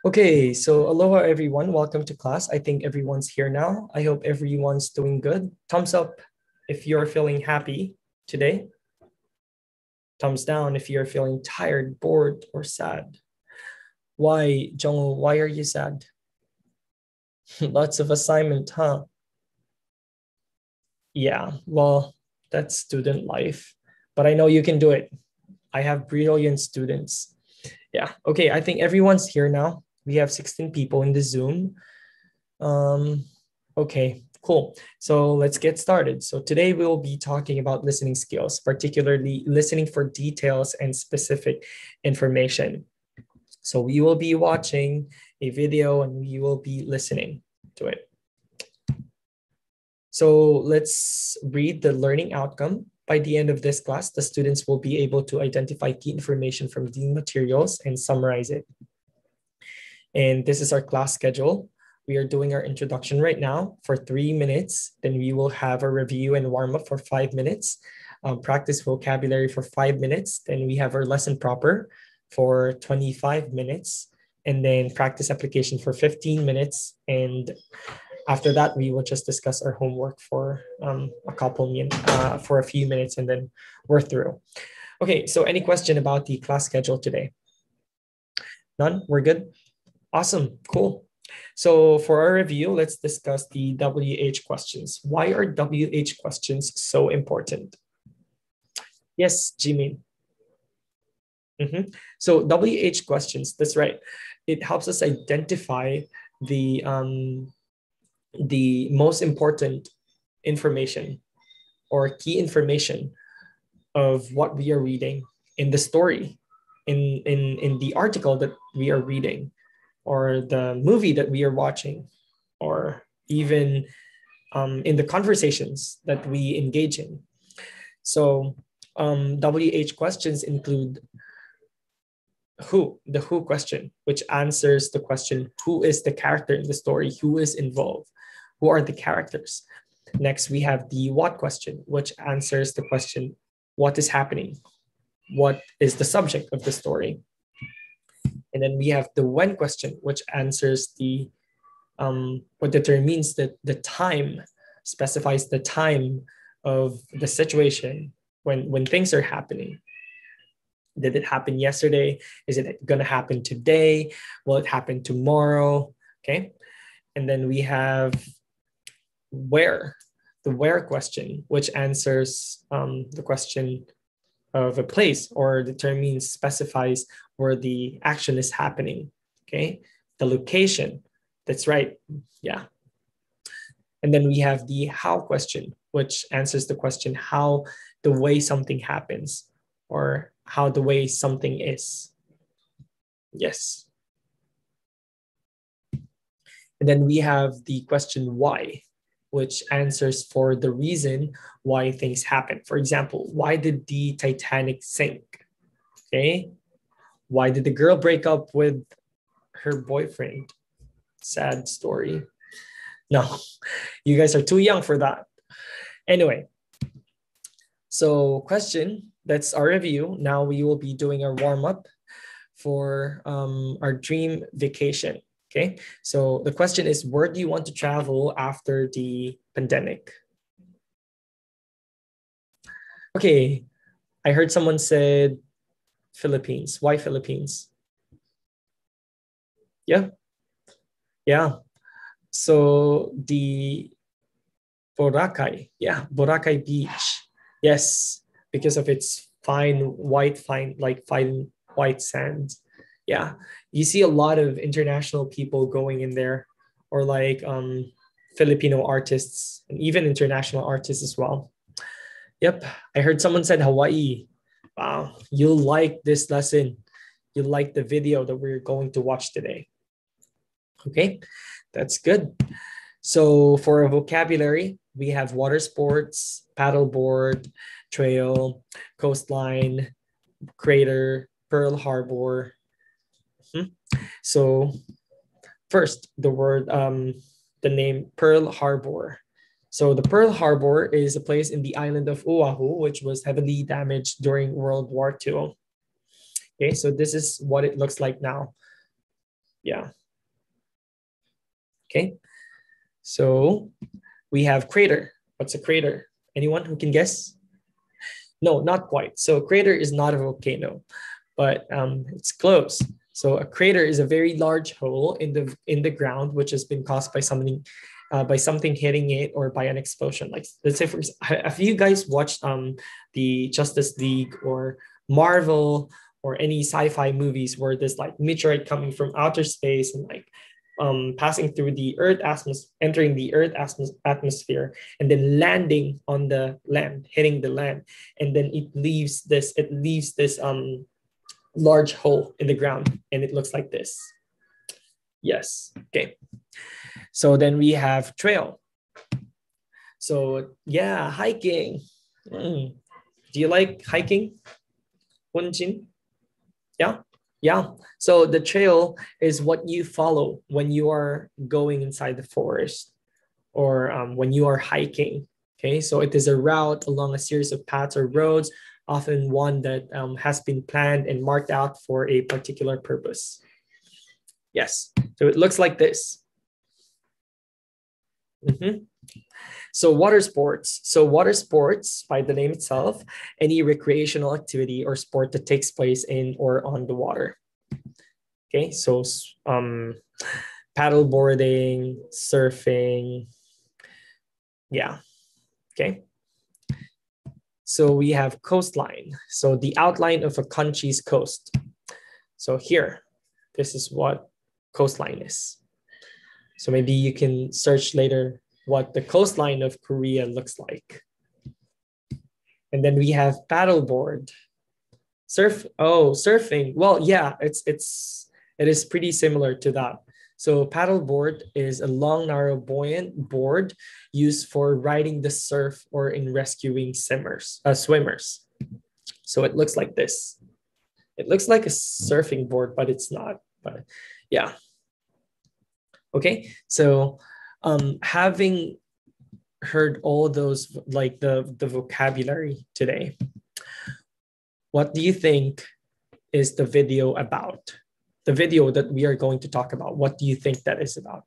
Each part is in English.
Okay, so aloha everyone. Welcome to class. I think everyone's here now. I hope everyone's doing good. Thumbs up if you're feeling happy today. Thumbs down if you're feeling tired, bored, or sad. Why, Jong, why are you sad? Lots of assignment, huh? Yeah, well, that's student life. But I know you can do it. I have brilliant students. Yeah, okay, I think everyone's here now. We have 16 people in the Zoom. Okay, cool. So let's get started. So today we will be talking about listening skills, particularly listening for details and specific information. So we will be watching a video and we will be listening to it. So let's read the learning outcome. By the end of this class, the students will be able to identify key information from the materials and summarize it. And this is our class schedule. We are doing our introduction right now for 3 minutes. Then we will have a review and warm up for 5 minutes, practice vocabulary for 5 minutes. Then we have our lesson proper for 25 minutes, and then practice application for 15 minutes. And after that, we will just discuss our homework for for a few minutes, and then we're through. Okay, so any question about the class schedule today? None? We're good? Awesome, cool. So for our review, let's discuss the WH questions. Why are WH questions so important? Yes, Jimin. So WH questions, that's right. It helps us identify the most important information or key information of what we are reading in the story, in the article that we are reading, or the movie that we are watching, or even in the conversations that we engage in. So WH questions include the who question, which answers the question, who is the character in the story, who is involved, who are the characters. Next, we have the what question, which answers the question, what is happening, what is the subject of the story. And then we have the when question, which answers what determines the time, specifies the time of the situation when things are happening. Did it happen yesterday? Is it going to happen today? Will it happen tomorrow? Okay. And then we have where, the where question, which answers the question of a place or determines, specifies where the action is happening. Okay. The location. That's right. Yeah. And then we have the how question, which answers the question how the way something happens or how the way something is. Yes. And then we have the question why, which answers for the reason why things happen. For example, why did the Titanic sink? Okay. Why did the girl break up with her boyfriend? Sad story. No, you guys are too young for that. Anyway, so question, that's our review. Now we will be doing our warm-up for our dream vacation. Okay, so the question is, where do you want to travel after the pandemic? Okay, I heard someone said Philippines. Why Philippines? Yeah, yeah. So the Boracay, yeah, Boracay Beach. Yes, because of its fine white sand. Yeah, you see a lot of international people going in there, or like Filipino artists and even international artists as well. Yep, I heard someone said Hawaii. Wow, you'll like this lesson. You'll like the video that we're going to watch today. Okay, that's good. So for a vocabulary, we have water sports, paddleboard, trail, coastline, crater, Pearl Harbor. So first, the name Pearl Harbor. So the Pearl Harbor is a place in the island of Oahu, which was heavily damaged during World War II. Okay, so this is what it looks like now. Yeah. Okay. So we have crater. What's a crater? Anyone who can guess? No, not quite. So crater is not a volcano, but it's close. So a crater is a very large hole in the ground, which has been caused by something hitting it or by an explosion. Like let's say, for example, have you guys watched the Justice League or Marvel or any sci-fi movies where there's like meteorite coming from outer space and like passing through the entering the atmosphere, and then landing on the land, hitting the land, and then it leaves this large hole in the ground, and it looks like this. Yes. Okay. So then we have trail. So yeah, hiking. Do you like hiking, Wenjin? Yeah. Yeah. So the trail is what you follow when you are going inside the forest or when you are hiking. Okay. So it is a route along a series of paths or roads, often one that has been planned and marked out for a particular purpose. Yes. So it looks like this. Mm-hmm. So water sports. So water sports, by the name itself, any recreational activity or sport that takes place in or on the water. Okay, so paddle boarding, surfing. Yeah. Okay. So we have coastline. So the outline of a country's coast. So here, this is what coastline is. So maybe you can search later what the coastline of Korea looks like. And then we have paddleboard. Surfing. Well, yeah, it is pretty similar to that. So paddleboard is a long, narrow, buoyant board used for riding the surf or in rescuing swimmers. So it looks like this. It looks like a surfing board, but it's not. But yeah. Okay, so having heard all those, like the vocabulary today, what do you think is the video about? The video that we are going to talk about, what do you think that is about?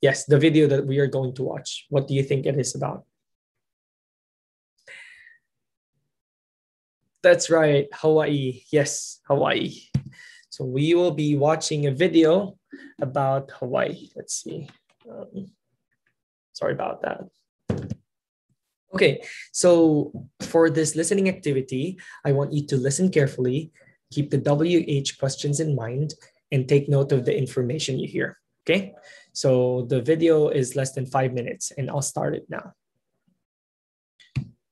Yes, the video that we are going to watch, what do you think it is about? That's right, Hawaii. Yes, Hawaii. So we will be watching a video about Hawaii. Let's see. Sorry about that. Okay, so for this listening activity, I want you to listen carefully, keep the WH questions in mind, and take note of the information you hear. Okay, so the video is less than 5 minutes, and I'll start it now.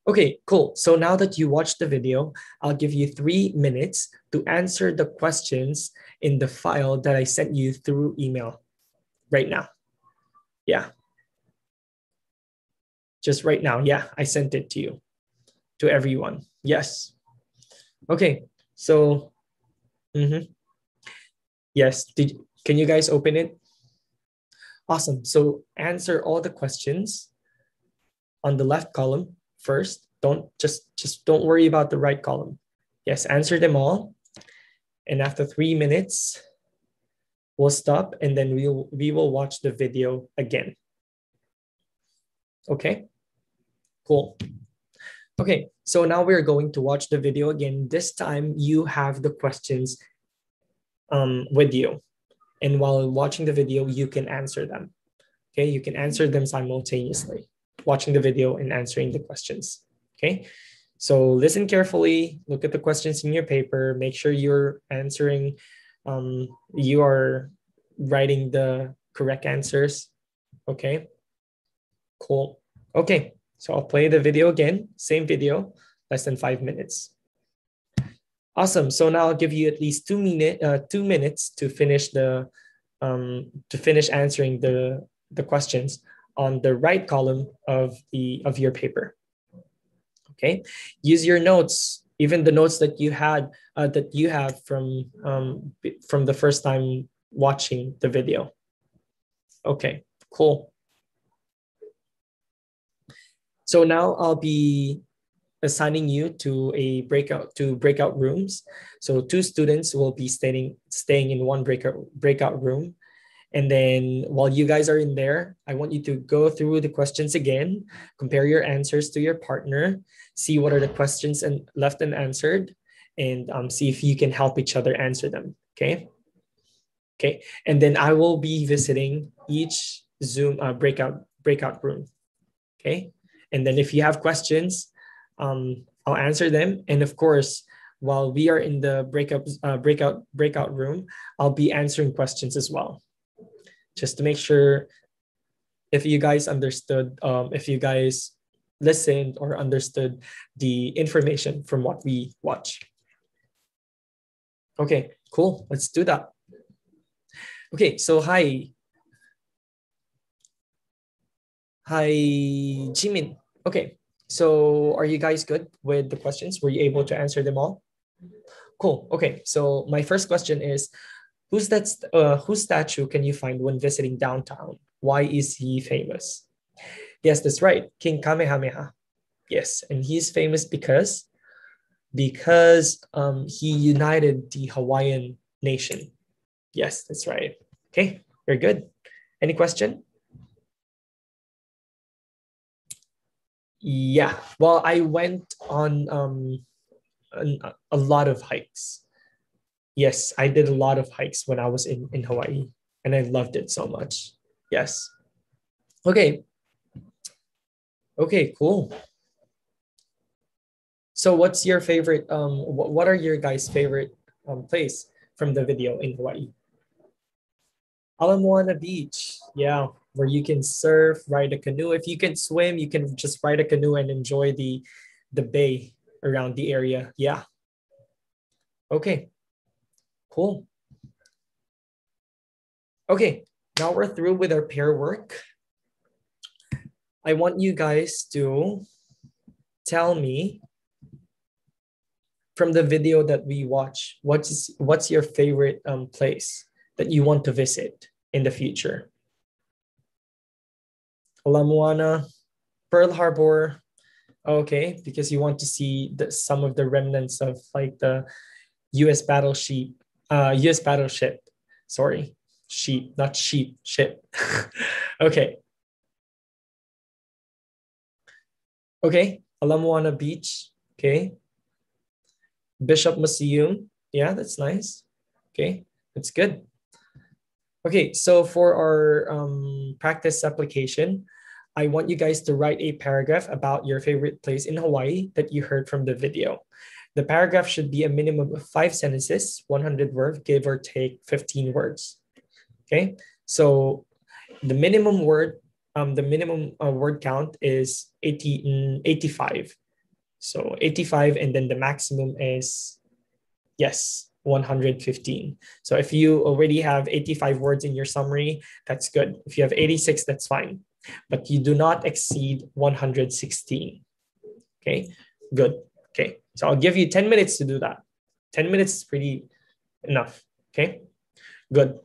Okay, cool. So now that you watched the video, I'll give you 3 minutes to answer the questions in the file that I sent you through email right now. Yeah. Just right now. Yeah, I sent it to you, to everyone. Yes. Okay, so, yes, can you guys open it? Awesome. So answer all the questions on the left column first. Don't don't worry about the right column. Yes, answer them all. And after 3 minutes, we'll stop and then we will watch the video again. Okay, cool. Okay, so now we're going to watch the video again. This time you have the questions with you. And while watching the video, you can answer them. Okay, you can answer them simultaneously, watching the video and answering the questions. Okay, so listen carefully, look at the questions in your paper, make sure you're answering, you are writing the correct answers. Okay, cool. Okay, so I'll play the video again, same video, less than 5 minutes. Awesome. So now I'll give you at least 2 minutes to finish answering the questions on the right column of your paper. Okay. Use your notes, even the notes that you have from the first time watching the video. Okay. Cool. So now I'll be assigning you to breakout rooms. So 2 students will be staying in one breakout room. And then while you guys are in there, I want you to go through the questions again, compare your answers to your partner, see what are the questions and left unanswered, and see if you can help each other answer them. Okay. Okay. And then I will be visiting each Zoom breakout room. Okay. And then if you have questions, I'll answer them. And of course, while we are in the breakout room, I'll be answering questions as well, just to make sure if you guys understood, if you guys listened or understood the information from what we watch. Okay, cool. Let's do that. Okay, so hi, Jimin. Okay, so are you guys good with the questions? Were you able to answer them all? Cool. Okay, so my first question is, whose statue can you find when visiting downtown? Why is he famous? Yes, that's right, King Kamehameha. Yes, and he's famous because he united the Hawaiian nation. Yes, that's right. Okay, very good. Any question? Yeah, well, I went on a lot of hikes. Yes, I did a lot of hikes when I was in Hawaii, and I loved it so much. Yes. Okay. Okay, cool. So what's your favorite, what are your guys' favorite place from the video in Hawaii? Ala Moana Beach. Yeah, where you can surf, ride a canoe. If you can swim, you can just ride a canoe and enjoy the bay around the area. Yeah. Okay, cool. Okay, now we're through with our pair work. I want you guys to tell me from the video that we watch, what's your favorite place that you want to visit in the future? Ala Moana, Pearl Harbor. Okay, because you want to see some of the remnants of like the U.S. U.S. battleship. Sorry, sheep, not sheep, ship. Okay. Okay, Ala Moana Beach. Okay. Bishop Museum. Yeah, that's nice. Okay, that's good. Okay, so for our practice application, I want you guys to write a paragraph about your favorite place in Hawaii that you heard from the video. The paragraph should be a minimum of 5 sentences, 100 words, give or take 15 words. Okay, so the minimum word count is 85. So 85, and then the maximum is, yes, 115. So if you already have 85 words in your summary, that's good. If you have 86, that's fine. But you do not exceed 116. Okay, good. Okay, so I'll give you 10 minutes to do that. 10 minutes is pretty enough. Okay, good.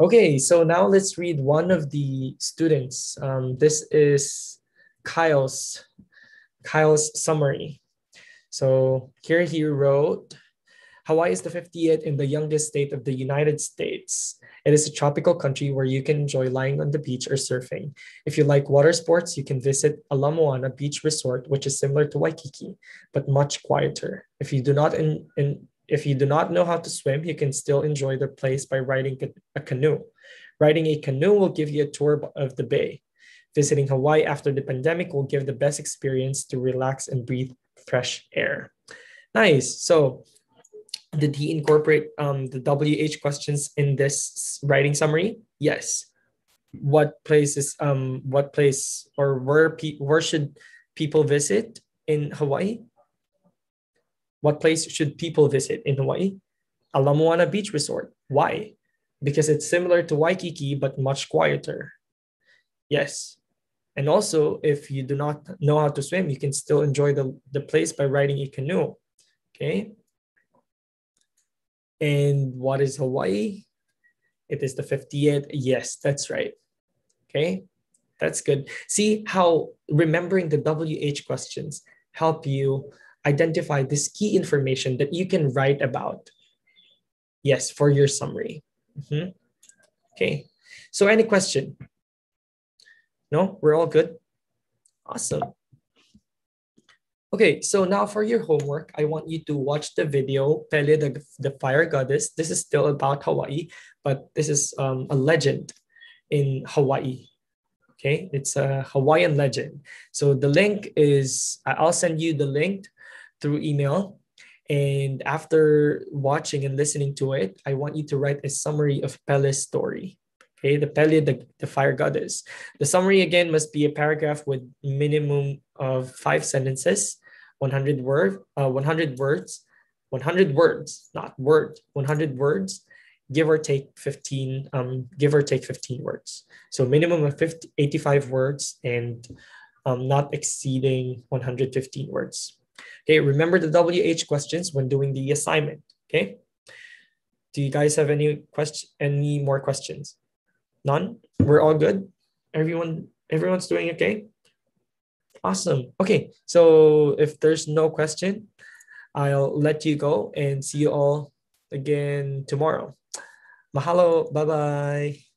Okay, so now let's read one of the students. This is Kyle's summary. So here he wrote, Hawaii is the 50th and the youngest state of the United States. It is a tropical country where you can enjoy lying on the beach or surfing. If you like water sports, you can visit Ala Moana Beach Resort, which is similar to Waikiki, but much quieter. If you do not know how to swim, you can still enjoy the place by riding a canoe. Riding a canoe will give you a tour of the bay. Visiting Hawaii after the pandemic will give the best experience to relax and breathe fresh air. Nice. So did he incorporate the WH questions in this writing summary? Yes. What place or where should people visit in Hawaii? What place should people visit in Hawaii? Ala Moana Beach Resort. Why? Because it's similar to Waikiki but much quieter. Yes. And also, if you do not know how to swim, you can still enjoy the place by riding a canoe. Okay. And what is Hawaii? It is the 50th. Yes, that's right. Okay, that's good. See how remembering the WH questions help you identify this key information that you can write about. Yes, for your summary. Okay. So any question? No, we're all good. Awesome. Okay, so now for your homework, I want you to watch the video, Pele, the fire goddess. This is still about Hawaii, but this is a legend in Hawaii. Okay, it's a Hawaiian legend. So the link is, I'll send you the link through email. And after watching and listening to it, I want you to write a summary of Pele's story. Okay, the Pele, the fire goddess. The summary again must be a paragraph with minimum of 5 sentences, 100 words, 100 words, not word, 100 words, give or take 15 words. So minimum of 85 words and not exceeding 115 words. Okay, remember the WH questions when doing the assignment. Okay. Do you guys have any more questions? None? We're all good? Everyone's doing okay? Awesome. Okay, so if there's no question, I'll let you go and see you all again tomorrow. Mahalo. Bye-bye.